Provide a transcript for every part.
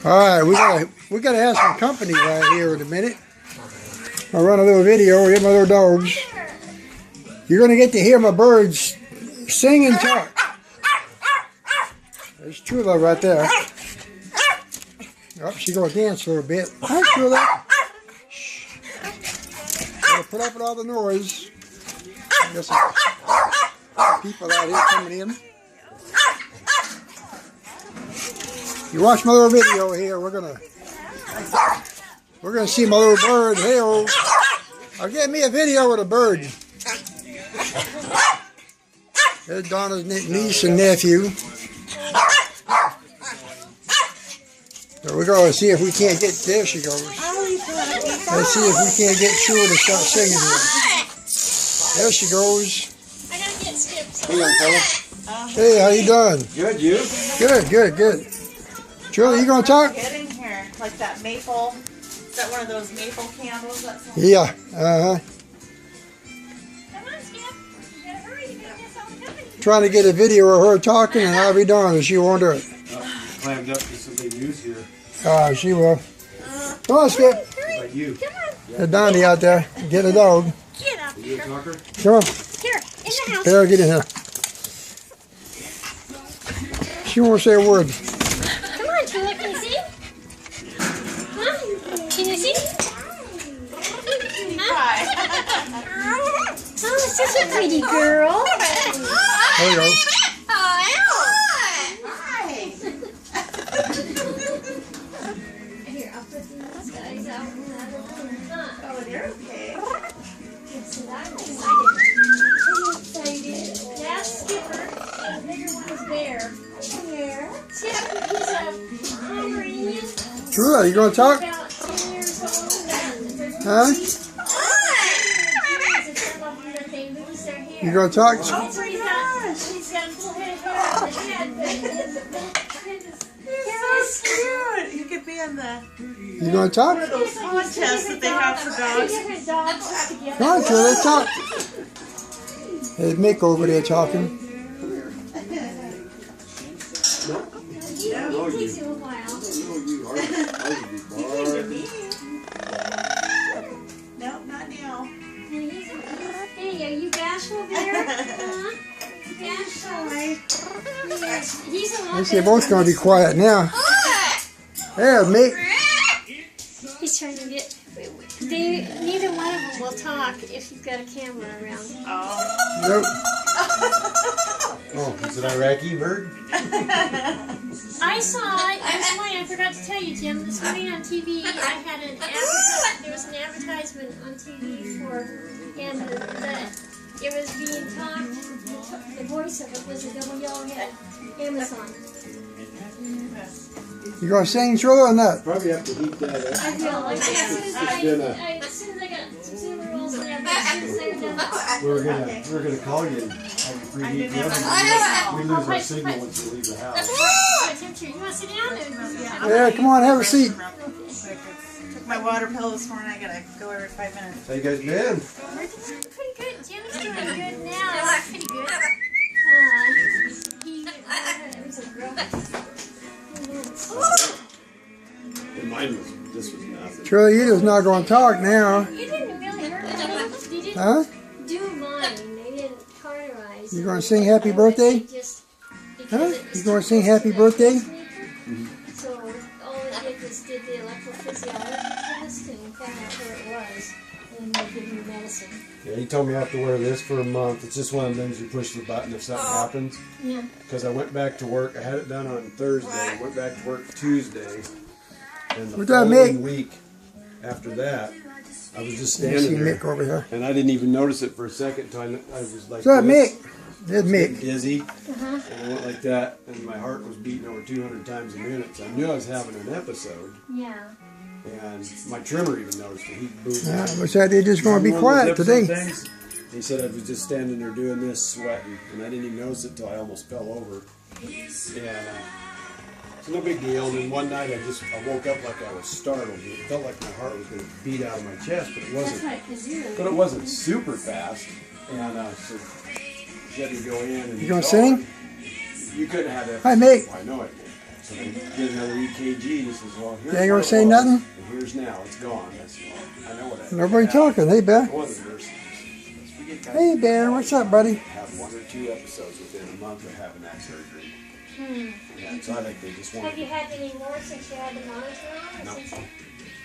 All right, we gotta have some company right here in a minute. I'll run a little video with my little dogs. You're gonna get to hear my birds sing and talk. There's Chula right there. Oh, she's gonna dance a little bit. Hi, Chula. Shh. Gotta put up with all the noise. There's some people out here coming in. You watch my little video here. We're gonna see my little bird. Hey-oh. Get me a video with a bird. There's Donna's niece and nephew. So we're going to see if we can't get, there she goes. Let's see if we can't get Chula to start singing here. There she goes. I gotta get Skip. Hey, young fella. Hey, how you doing? Good, you? Good. Chula, you going to talk? Get in here. Like that maple, is that one of those maple candles? Yeah, Come on, Skip. You gotta hurry. You gotta get some company. Trying to get a video of her talking and I'll be darned if she won't do it. Clammed up to some big news here. She will. Come on, Skip. Like you. Come on. There's Donnie out there. Get a dog. Get up You here. a talker? Come on. Here, in the house. Here, get in here. She won't say a word. Come on, Chula. Can you see? Huh? Can you see? Huh? Oh, such a pretty girl. There you go. Here, I'll put these guys out. Oh, they're okay. So I'm excited. That's Skipper. The bigger one is Bear. Here. Skip, he's a Pomeranian. Chula, you going to talk? About 10 years old. Huh? You going to talk? He's got a full head of hair on the head, He's so cute. He could be in the You going to talk? one of those contests that they have for dogs. different dogs together. Come on, Chula, let's talk. There's Mick over there talking. It takes you a while. He's into me. Nope, not now. Hey, are you bashful, Bear? Huh? Bashful. He's a lot. Let's see, they're both going to be quiet now. There, Mick. He's trying to get. Neither one of them will talk if you've got a camera around. Oh. Nope. Oh, is it Iraqi bird? I saw it this morning. I forgot to tell you, Jim. This morning on TV, there was an advertisement on TV for, and it was being talked. The voice of it was a double yellowhead Amazon. You going to sing, Chula, or not? Probably have to heat that up. I feel like as soon as I got two super rolls in there, but as soon as they're done. We're gonna call you and have you preheat the oven. We lose our signal once we leave the house. You want to sit down? Yeah, come on, have a seat. Took my water pill this morning. I gotta go every 5 minutes. How you guys been? Pretty good. Jimmy's doing good now. Pretty good. It was a girl. Mine was, this was nothing. Chula, you just not going to talk now. You didn't really hurt me. You didn't Huh? do mine. They didn't cauterize. You going to sing happy birthday? Huh? You going to sing happy birthday? So all it did was did the electrophysiology test and found out where it was. And they give you medicine. Yeah, he told me I have to wear this for a month. It's just one of the things you push the button if something happens. Yeah. Because I went back to work. I had it done on Thursday. Went back to work Tuesday. And the What's up, following Mick? week after that, I was just You see standing there. Mick over here. And I didn't even notice it for a second until I was like, What's up, this. Mick? There's Mick. Dizzy. And I went like that, and my heart was beating over 200 times a minute. So I knew I was having an episode. Yeah. And my trimmer even noticed it. He booed Yeah, out. looks like they're just going to be quiet today. He said I was just standing there doing this, sweating, and I didn't even notice it until I almost fell over. And it's no big deal. And then one night I woke up like I was startled. It felt like my heart was going to beat out of my chest, but it wasn't. That's right, 'cause you're But it wasn't super fast. And so she had to go in. And You going to sing? You couldn't have that. Hi, Mick. I know I did. So I did another EKG. He says, well, here's You ain't gonna what it say was, nothing? and here's now. It's gone. I said, well, I know what I Nobody have. talking. Hey, Bear. One of the nurses says, we get guys Hey, Bear. What's up, buddy? have 1 or 2 episodes within a month of having that surgery. Hmm. Yeah, so I think they just want Have you had any more since you had the monitor on? No. Since you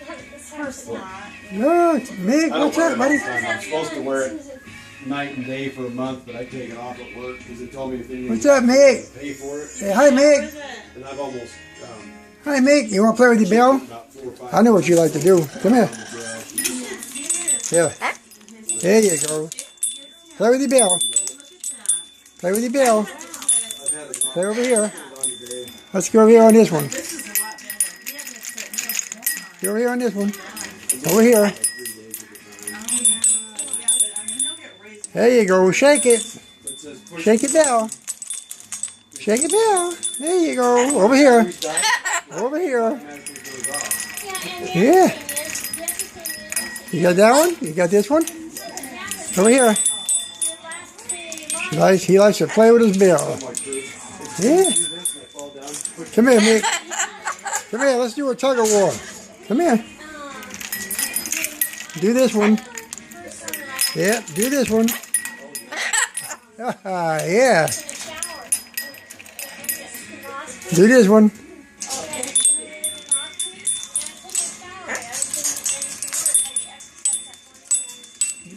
haven't this First happened? lot. No, Mick. I don't What's wear up, it all buddy? the time. I'm supposed to wear it night and day for a month, but I take it off at work because they told me if they What's up, Mick? pay for it. Hey, hi, Mick. And I've almost Hi, Mick. You want to play with your bell? about 4 or 5 I know what you like to do. Come here. Here. There you go. Play with your bell. Play with your bell. Play over here. Let's go over here on this one. Go over here on this one. Over here. There you go. Shake it. Shake your bell. Shake your bell. There you go. Over here. Over here. Yeah. You got that one? You got this one? Over here. He likes to play with his bell. Yeah. Come here, Mick. Come here. Let's do a tug of war. Come here. Do this one. Yeah, do this one. Yeah. Do this one.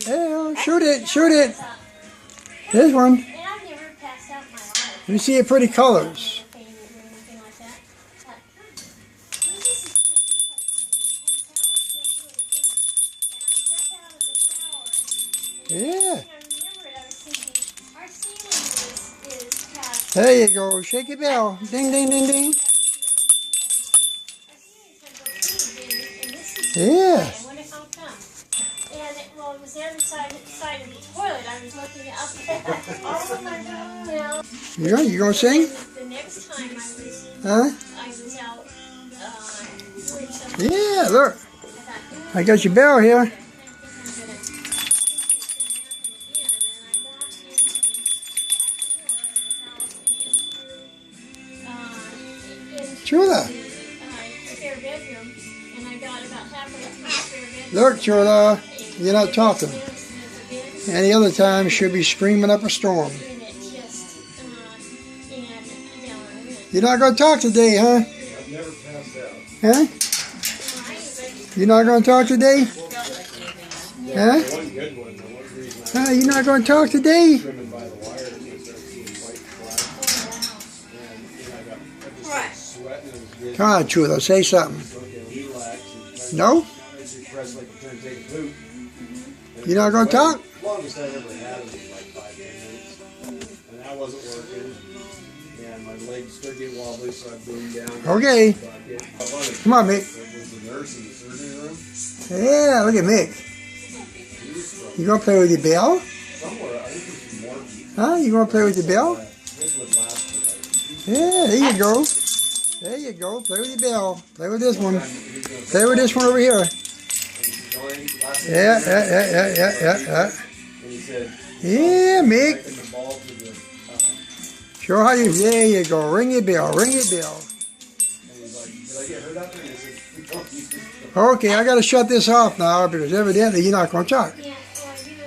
Yeah, shoot it, shoot it. This one. Let me see your pretty colors. Yeah. There you go. Shake your bell. Ding, ding, ding, ding. Yeah. Well, it was the other side of the toilet. I was looking up at. Oh my God! You gonna sing? The next time Huh? I was out doing something, Yeah, look. I I got your bell here. Chula. spare bedroom, and I got about halfway through the spare bedroom. Look, Chula. You're not talking. Any other time, she'll be screaming up a storm. You're not going to talk today, huh? I've never passed out. Huh? You're not going to talk today? Huh? One good one. The one reason I You're not going to talk today? was trimming by the wire is when I started seeing white flies. And I just started sweating and it was good. Come on, Chula, say something. Okay, relax. No? I just pressed like you're trying to take a poop. You're not going to talk? Longest I've ever had was like 5-10 minutes. And that wasn't working. And my legs started getting wobbly, so I boomed down. Okay. Come on, Mick. It was the nurse in the surgery room. Yeah, look at Mick. You going to play with your bell? Somewhere, I think it was Morton. Huh? You going to play with your bell? This would last for Yeah, there you go. There you go. Play with your bell. Play with this one. Play with this one over here. Yeah. And he said, Yeah, Mick. taking the ball to the, Show how you. There you go. Ring your bell. Ring your bell. and he's like, did I get hurt out there? And he said, we don't use this. Okay, I got to shut this off now because evidently you're not going to talk.